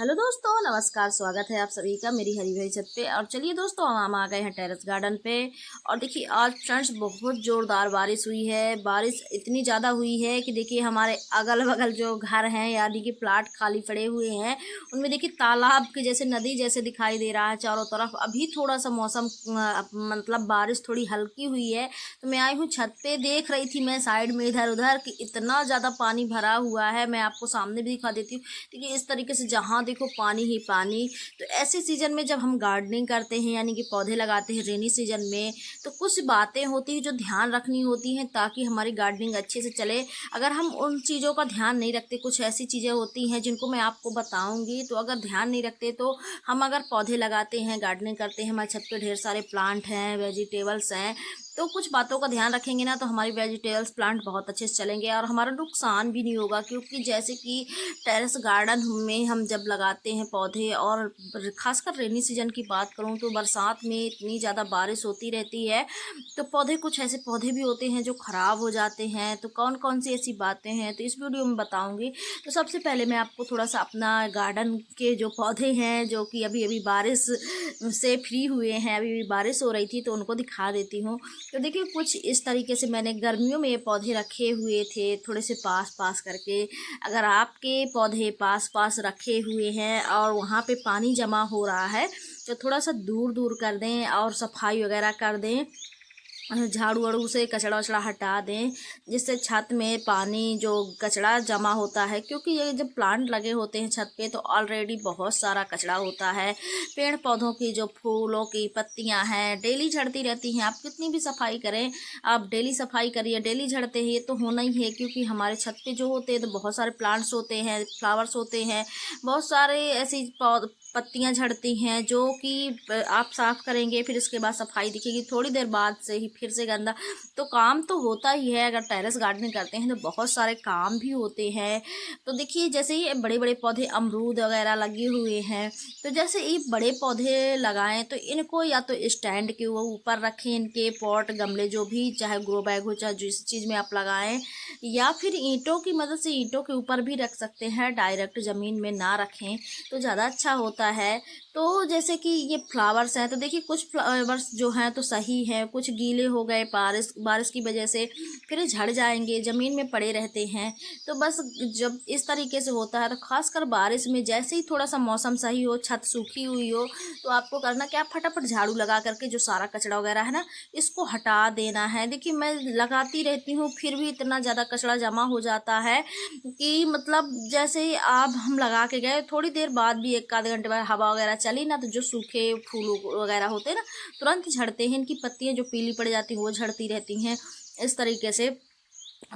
Hello दोस्तों, नमस्कार। स्वागत है आप सभी का मेरी हरी भरी छत पे। और चलिए दोस्तों, हम आ गए हैं टेरेस गार्डन पे। और देखिए आज फ्रेंड्स बहुत ज़ोरदार बारिश हुई है। बारिश इतनी ज़्यादा हुई है कि देखिए हमारे अगल बगल जो घर हैं यानी कि प्लाट खाली पड़े हुए हैं, उनमें देखिए तालाब के जैसे, नदी जैसे दिखाई दे रहा है चारों तरफ। अभी थोड़ा सा मौसम मतलब बारिश थोड़ी हल्की हुई है, तो मैं आई हूँ छत पे। देख रही थी मैं साइड में इधर उधर कि इतना ज़्यादा पानी भरा हुआ है। मैं आपको सामने भी दिखा देती हूँ। देखिए इस तरीके से जहाँ देखो पानी ही पानी। तो ऐसे सीजन में जब हम गार्डनिंग करते हैं यानी कि पौधे लगाते हैं रेनी सीजन में, तो कुछ बातें होती हैं जो ध्यान रखनी होती हैं ताकि हमारी गार्डनिंग अच्छे से चले। अगर हम उन चीज़ों का ध्यान नहीं रखते, कुछ ऐसी चीज़ें होती हैं जिनको मैं आपको बताऊंगी, तो अगर ध्यान नहीं रखते तो हम अगर पौधे लगाते हैं, गार्डनिंग करते हैं, हमारे छत पे ढेर सारे प्लांट हैं, वेजिटेबल्स हैं, तो कुछ बातों का ध्यान रखेंगे ना तो हमारी वेजिटेबल्स प्लांट बहुत अच्छे से चलेंगे और हमारा नुकसान भी नहीं होगा। क्योंकि जैसे कि टेरेस गार्डन में हम जब लगाते हैं पौधे, और खासकर रेनी सीजन की बात करूं तो बरसात में इतनी ज़्यादा बारिश होती रहती है, तो पौधे, कुछ ऐसे पौधे भी होते हैं जो ख़राब हो जाते हैं। तो कौन कौन सी ऐसी बातें हैं तो इस वीडियो में बताऊंगी। तो सबसे पहले मैं आपको थोड़ा सा अपना गार्डन के जो पौधे हैं जो कि अभी अभी बारिश से फ्री हुए हैं, अभी अभी बारिश हो रही थी, तो उनको दिखा देती हूँ। तो देखिए कुछ इस तरीके से मैंने गर्मियों में ये पौधे रखे हुए थे, थोड़े से पास पास करके। अगर आपके पौधे पास पास रखे हुए हैं और वहाँ पे पानी जमा हो रहा है, तो थोड़ा सा दूर दूर कर दें और सफाई वगैरह कर दें, झाड़ू वाड़ू से कचड़ा वचड़ा हटा दें, जिससे छत में पानी जो कचड़ा जमा होता है। क्योंकि ये जब प्लांट लगे होते हैं छत पे तो ऑलरेडी बहुत सारा कचड़ा होता है। पेड़ पौधों की जो फूलों की पत्तियां हैं डेली झड़ती रहती हैं। आप कितनी भी सफाई करें, आप डेली सफाई करिए, डेली झड़ते हैं, ये तो होना ही है। क्योंकि हमारे छत पे जो होते हैं तो बहुत सारे प्लांट्स होते हैं, फ्लावर्स होते हैं, बहुत सारे ऐसी पत्तियां झड़ती हैं जो कि आप साफ़ करेंगे, फिर इसके बाद सफाई दिखेगी, थोड़ी देर बाद से ही फिर से गंदा। तो काम तो होता ही है। अगर टेरेस गार्डनिंग करते हैं तो बहुत सारे काम भी होते हैं। तो देखिए जैसे ये बड़े बड़े पौधे, अमरूद वगैरह लगे हुए हैं, तो जैसे ये बड़े पौधे लगाएं तो इनको या तो स्टैंड के ऊपर रखें, इनके पॉट गमले जो भी, चाहे ग्रो बैग हो, चाहे जिस चीज़ में आप लगाएं, या फिर ईंटों की मदद से ईंटों के ऊपर भी रख सकते हैं, डायरेक्ट ज़मीन में ना रखें तो ज़्यादा अच्छा होता है। तो जैसे कि ये फ्लावर्स हैं, तो देखिए कुछ फ्लावर्स जो हैं तो सही हैं, कुछ गीले हो गए बारिश बारिश की वजह से, फिर ये झड़ जाएंगे, ज़मीन में पड़े रहते हैं। तो बस जब इस तरीके से होता है तो खासकर बारिश में जैसे ही थोड़ा सा मौसम सही हो, छत सूखी हुई हो, तो आपको करना क्या, फटाफट झाड़ू लगा करके जो सारा कचरा वगैरह है ना, इसको हटा देना है। देखिए मैं लगाती रहती हूँ फिर भी इतना ज़्यादा कचरा जमा हो जाता है कि मतलब जैसे ही आप हम लगा के गए, थोड़ी देर बाद भी एक आधे घंटे बाद हवा वगैरह चली ना, तो जो सूखे फूल वगैरह होते हैं ना, तुरंत झड़ते हैं। इनकी पत्तियां जो पीली पड़ जाती हैं वो झड़ती रहती हैं इस तरीके से।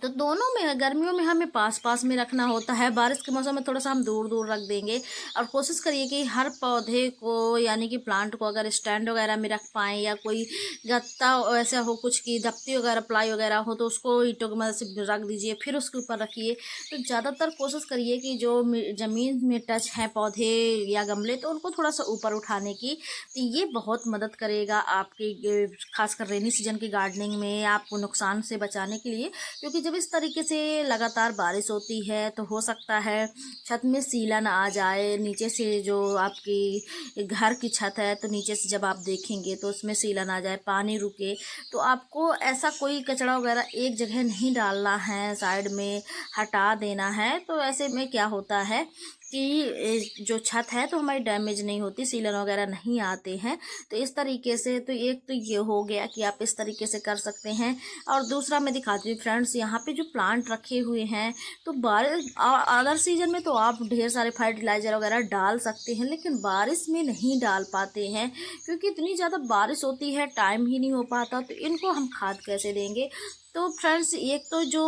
तो दोनों में, गर्मियों में हमें पास पास में रखना होता है, बारिश के मौसम में थोड़ा सा हम दूर दूर रख देंगे। और कोशिश करिए कि हर पौधे को यानी कि प्लांट को अगर स्टैंड वगैरह में रख पाएँ, या कोई गत्ता ऐसा हो कुछ की दफ्ती वगैरह प्लाई वगैरह हो, तो उसको ईंटों की मदद से रख दीजिए, फिर उसके ऊपर रखिए। तो ज़्यादातर कोशिश करिए कि जो ज़मीन में टच हैं पौधे या गमले, तो उनको थोड़ा सा ऊपर उठाने की। तो ये बहुत मदद करेगा आपकी खासकर रेनी सीजन की गार्डनिंग में, आपको नुकसान से बचाने के लिए। क्योंकि जब इस तरीके से लगातार बारिश होती है तो हो सकता है छत में सीलन आ जाए, नीचे से जो आपकी घर की छत है तो नीचे से जब आप देखेंगे तो उसमें सीलन आ जाए, पानी रुके। तो आपको ऐसा कोई कचरा वगैरह एक जगह नहीं डालना है, साइड में हटा देना है। तो ऐसे में क्या होता है कि जो छत है तो हमारी डैमेज नहीं होती, सीलन वगैरह नहीं आते हैं। तो इस तरीके से तो एक तो ये हो गया कि आप इस तरीके से कर सकते हैं। और दूसरा मैं दिखाती हूँ फ्रेंड्स, यहाँ पे जो प्लांट रखे हुए हैं, तो बारिश अदर सीजन में तो आप ढेर सारे फर्टिलाइज़र वगैरह डाल सकते हैं, लेकिन बारिश में नहीं डाल पाते हैं क्योंकि इतनी ज़्यादा बारिश होती है, टाइम ही नहीं हो पाता। तो इनको हम खाद कैसे देंगे? तो फ्रेंड्स एक तो जो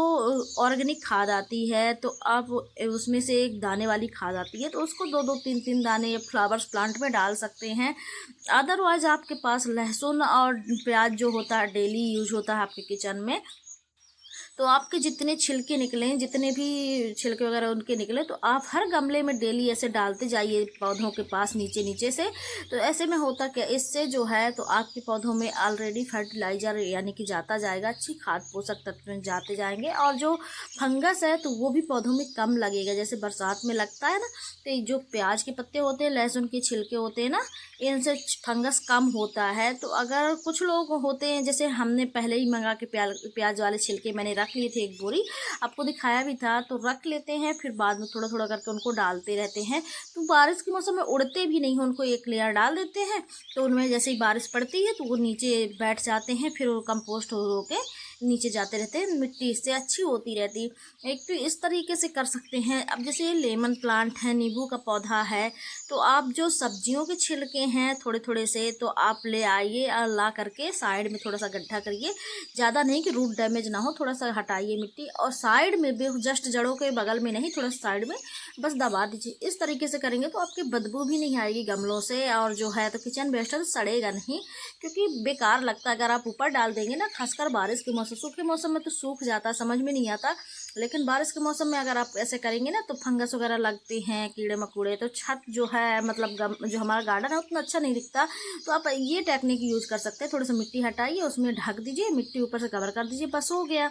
ऑर्गेनिक खाद आती है, तो आप उसमें से एक दाने वाली खाद आती है, तो उसको दो दो तीन तीन दाने फ्लावर्स प्लांट में डाल सकते हैं। अदरवाइज़ आपके पास लहसुन और प्याज जो होता है डेली यूज होता है आपके किचन में, तो आपके जितने छिलके निकलें, जितने भी छिलके वगैरह उनके निकले, तो आप हर गमले में डेली ऐसे डालते जाइए पौधों के पास नीचे नीचे से। तो ऐसे में होता क्या, इससे जो है तो आपके पौधों में ऑलरेडी फर्टिलाइजर यानी कि जाता जाएगा, अच्छी खाद पोषक तत्व में जाते जाएंगे, और जो फंगस है तो वो भी पौधों में कम लगेगा। जैसे बरसात में लगता है ना, तो जो प्याज के पत्ते होते हैं, लहसुन के छिलके होते हैं ना, इनसे फंगस कम होता है। तो अगर कुछ लोग होते हैं, जैसे हमने पहले ही मंगा के प्याज वाले छिलके मैंने रख लिए थे, एक बोरी आपको दिखाया भी था, तो रख लेते हैं, फिर बाद में थोड़ा थोड़ा करके उनको डालते रहते हैं। तो बारिश के मौसम में उड़ते भी नहीं हैं, उनको एक लेयर डाल देते हैं, तो उनमें जैसे ही बारिश पड़ती है तो वो नीचे बैठ जाते हैं, फिर वो कंपोस्ट हो के नीचे जाते रहते हैं, मिट्टी इससे अच्छी होती रहती। एक तो इस तरीके से कर सकते हैं। अब जैसे लेमन प्लांट है, नींबू का पौधा है, तो आप जो सब्जियों के छिलके हैं थोड़े थोड़े से, तो आप ले आइए और ला करके साइड में थोड़ा सा गड्ढा करिए, ज़्यादा नहीं कि रूट डैमेज ना हो, थोड़ा सा हटाइए मिट्टी, और साइड में भी जस्ट जड़ों के बगल में नहीं, थोड़ा साइड में बस दबा दीजिए। इस तरीके से करेंगे तो आपकी बदबू भी नहीं आएगी गमलों से, और जो है तो किचन वेस्ट है तो सड़ेगा नहीं, क्योंकि बेकार लगता है अगर आप ऊपर डाल देंगे ना, खासकर बारिश के मौसम। सूखे मौसम में तो सूख जाता, समझ में नहीं आता, लेकिन बारिश के मौसम में अगर आप ऐसे करेंगे ना तो फंगस वगैरह लगते हैं, कीड़े मकोड़े, तो छत जो है मतलब जो हमारा गार्डन है उतना अच्छा नहीं दिखता। तो आप ये टेक्निक यूज़ कर सकते हैं, थोड़ी सी मिट्टी हटाइए, उसमें ढक दीजिए, मिट्टी ऊपर से कवर कर दीजिए, बस हो गया।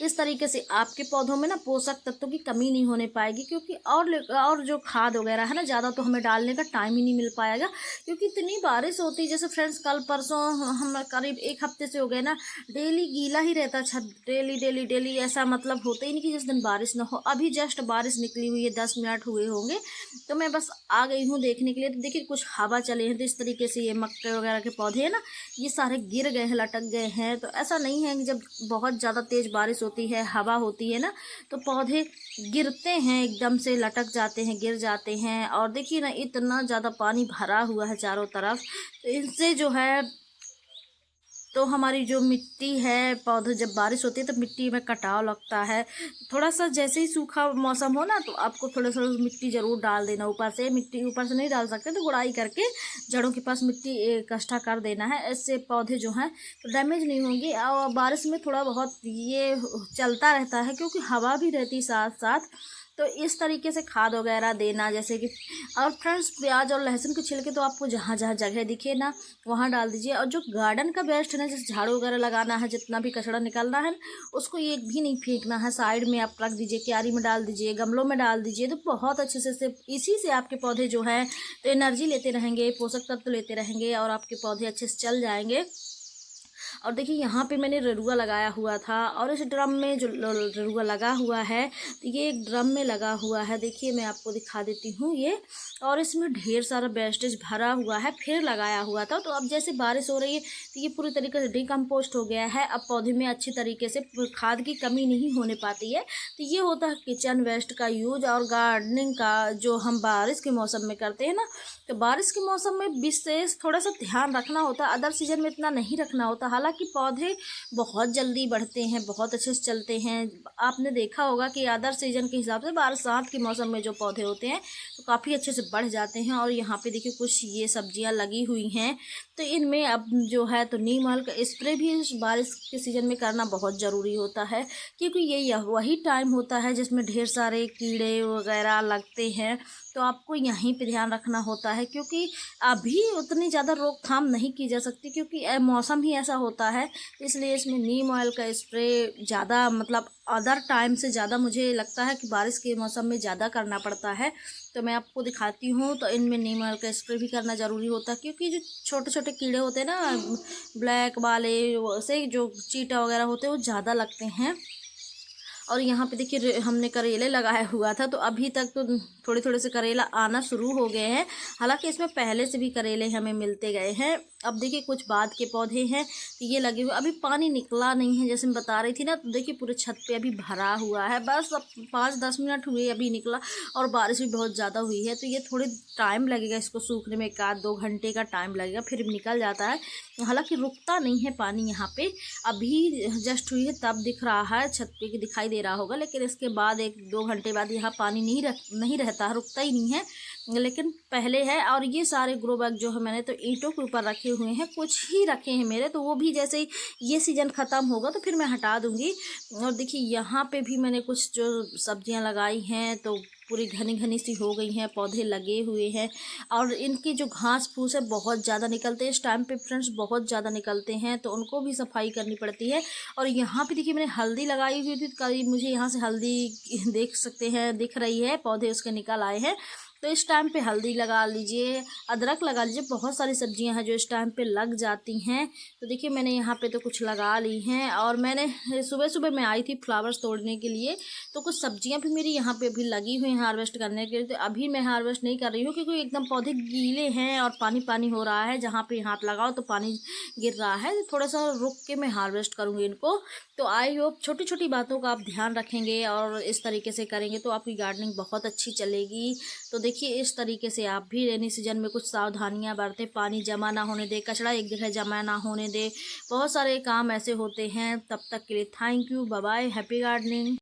इस तरीके से आपके पौधों में ना पोषक तत्वों की कमी नहीं होने पाएगी, क्योंकि और जो खाद वगैरह है ना, ज़्यादा तो हमें डालने का टाइम ही नहीं मिल पाएगा, क्योंकि इतनी बारिश होती है। जैसे फ्रेंड्स कल परसों हम करीब एक हफ्ते से हो गए ना, डेली गीला ही रहता छत, डेली डेली डेली, ऐसा मतलब होता ही नहीं कि जिस दिन बारिश ना हो। अभी जस्ट बारिश निकली हुई है, 10 मिनट हुए होंगे, तो मैं बस आ गई हूँ देखने के लिए। तो देखिए कुछ हवा चले हैं, तो इस तरीके से ये मक्के वगैरह के पौधे हैं ना, ये सारे गिर गए हैं, लटक गए हैं। तो ऐसा नहीं है कि जब बहुत ज़्यादा तेज़ बारिश होती है, हवा होती है ना, तो पौधे गिरते हैं, एकदम से लटक जाते हैं, गिर जाते हैं। और देखिए ना, इतना ज़्यादा पानी भरा हुआ है चारों तरफ, तो इनसे जो है तो हमारी जो मिट्टी है, पौधे जब बारिश होती है तो मिट्टी में कटाव लगता है। थोड़ा सा जैसे ही सूखा मौसम हो ना, तो आपको थोड़ा सा मिट्टी ज़रूर डाल देना ऊपर से। मिट्टी ऊपर से नहीं डाल सकते तो गुड़ाई करके जड़ों के पास मिट्टी इकट्ठा कर देना है, इससे पौधे जो हैं तो डैमेज नहीं होंगे। और बारिश में थोड़ा बहुत ये चलता रहता है, क्योंकि हवा भी रहती साथ साथ, तो इस तरीके से खाद वगैरह देना, जैसे कि। और फ्रेंड्स प्याज और लहसुन के छिलके तो आपको जहाँ जहाँ जगह दिखे ना वहाँ डाल दीजिए। और जो गार्डन का वेस्ट है ना, जैसे झाड़ू वगैरह लगाना है, जितना भी कचरा निकलना है उसको एक भी नहीं फेंकना है, साइड में आप रख दीजिए, क्यारी में डाल दीजिए, गमलों में डाल दीजिए, तो बहुत अच्छे से इसी से आपके पौधे जो हैं तो एनर्जी लेते रहेंगे, पोषक तत्व लेते रहेंगे, और आपके पौधे अच्छे से चल जाएंगे। और देखिए यहाँ पे मैंने ररुआ लगाया हुआ था, और इस ड्रम में जो ररुआ लगा हुआ है, तो ये एक ड्रम में लगा हुआ है, देखिए मैं आपको दिखा देती हूँ ये। और इसमें ढेर सारा वेस्टेज भरा हुआ है, फिर लगाया हुआ था। तो अब जैसे बारिश हो रही है तो ये पूरी तरीके से डिकम्पोस्ट हो गया है, अब पौधे में अच्छी तरीके से खाद की कमी नहीं होने पाती है। तो ये होता है किचन वेस्ट का यूज और गार्डनिंग का, जो हम बारिश के मौसम में करते हैं ना। तो बारिश के मौसम में विशेष थोड़ा सा ध्यान रखना होता है, अदर सीजन में इतना नहीं रखना होता। हालांकि पौधे बहुत जल्दी बढ़ते हैं, बहुत अच्छे से चलते हैं। आपने देखा होगा कि अदर सीजन के हिसाब से बरसात के मौसम में जो पौधे होते हैं तो काफ़ी अच्छे से बढ़ जाते हैं। और यहाँ पे देखिए कुछ ये सब्जियां लगी हुई हैं, तो इनमें अब जो है तो नीम ऑयल का स्प्रे भी इस बारिश के सीज़न में करना बहुत ज़रूरी होता है, क्योंकि ये वही टाइम होता है जिसमें ढेर सारे कीड़े वगैरह लगते हैं। तो आपको यहीं पे ध्यान रखना होता है, क्योंकि अभी उतनी ज़्यादा रोकथाम नहीं की जा सकती, क्योंकि मौसम ही ऐसा होता है। इसलिए इसमें नीम ऑयल का स्प्रे ज़्यादा मतलब अदर टाइम से ज़्यादा मुझे लगता है कि बारिश के मौसम में ज़्यादा करना पड़ता है। तो मैं आपको दिखाती हूँ, तो इनमें नीम ऑयल का स्प्रे भी करना ज़रूरी होता है, क्योंकि जो छोटे छोटे कीड़े होते हैं ना, ब्लैक वाले से जो चीटा वगैरह होते हैं वो ज़्यादा लगते हैं। और यहाँ पे देखिए हमने करेले लगाया हुआ था, तो अभी तक तो थोड़े थोड़े से करेला आना शुरू हो गए हैं। हालांकि इसमें पहले से भी करेले हमें मिलते गए हैं। अब देखिए कुछ बाद के पौधे हैं तो ये लगे हुए, अभी पानी निकला नहीं है जैसे मैं बता रही थी ना। तो देखिए पूरे छत पे अभी भरा हुआ है, बस अब 5-10 मिनट हुए अभी निकला, और बारिश भी बहुत ज़्यादा हुई है, तो ये थोड़े टाइम लगेगा इसको सूखने में, 1-2 घंटे का टाइम लगेगा, फिर निकल जाता है। हालांकि रुकता नहीं है पानी यहाँ पे, अभी जस्ट हुई है तब दिख रहा है, छत पे की दिखाई दे रहा होगा, लेकिन इसके बाद 1-2 घंटे बाद यहाँ पानी नहीं रहता, रुकता ही नहीं है। लेकिन पहले है। और ये सारे ग्रो बैग जो है मैंने तो ईंटों के ऊपर रखे हुए हैं, कुछ ही रखे हैं मेरे, तो वो भी जैसे ही ये सीज़न ख़त्म होगा तो फिर मैं हटा दूँगी। और देखिए यहाँ पे भी मैंने कुछ जो सब्जियाँ लगाई हैं तो पूरी घनी घनी सी हो गई हैं, पौधे लगे हुए हैं। और इनकी जो घास फूस है बहुत ज़्यादा निकलते हैं इस टाइम पे फ्रेंड्स, बहुत ज़्यादा निकलते हैं, तो उनको भी सफाई करनी पड़ती है। और यहाँ पे देखिए मैंने हल्दी लगाई हुई थी, करीब मुझे यहाँ से हल्दी देख सकते हैं, दिख रही है, पौधे उसके निकल आए हैं। तो इस टाइम पे हल्दी लगा लीजिए, अदरक लगा लीजिए, बहुत सारी सब्जियां हैं जो इस टाइम पे लग जाती हैं। तो देखिए मैंने यहाँ पे तो कुछ लगा ली हैं। और मैंने सुबह सुबह मैं आई थी फ्लावर्स तोड़ने के लिए, तो कुछ सब्जियां भी मेरी यहाँ पे अभी लगी हुई हैं हार्वेस्ट करने के लिए। तो अभी मैं हार्वेस्ट नहीं कर रही हूँ क्योंकि एकदम पौधे गीले हैं और पानी पानी हो रहा है, जहाँ पे हाथ लगाओ तो पानी गिर रहा है। तो थोड़ा सा रुक के मैं हार्वेस्ट करूँगी इनको। तो आई होप छोटी छोटी बातों का आप ध्यान रखेंगे और इस तरीके से करेंगे तो आपकी गार्डनिंग बहुत अच्छी चलेगी। तो देखिए इस तरीके से आप भी रेनी सीजन में कुछ सावधानियां बरतें, पानी जमा ना होने दे, कचरा एक जगह जमा ना होने दे, बहुत सारे काम ऐसे होते हैं। तब तक के लिए thank you, bye bye, happy gardening.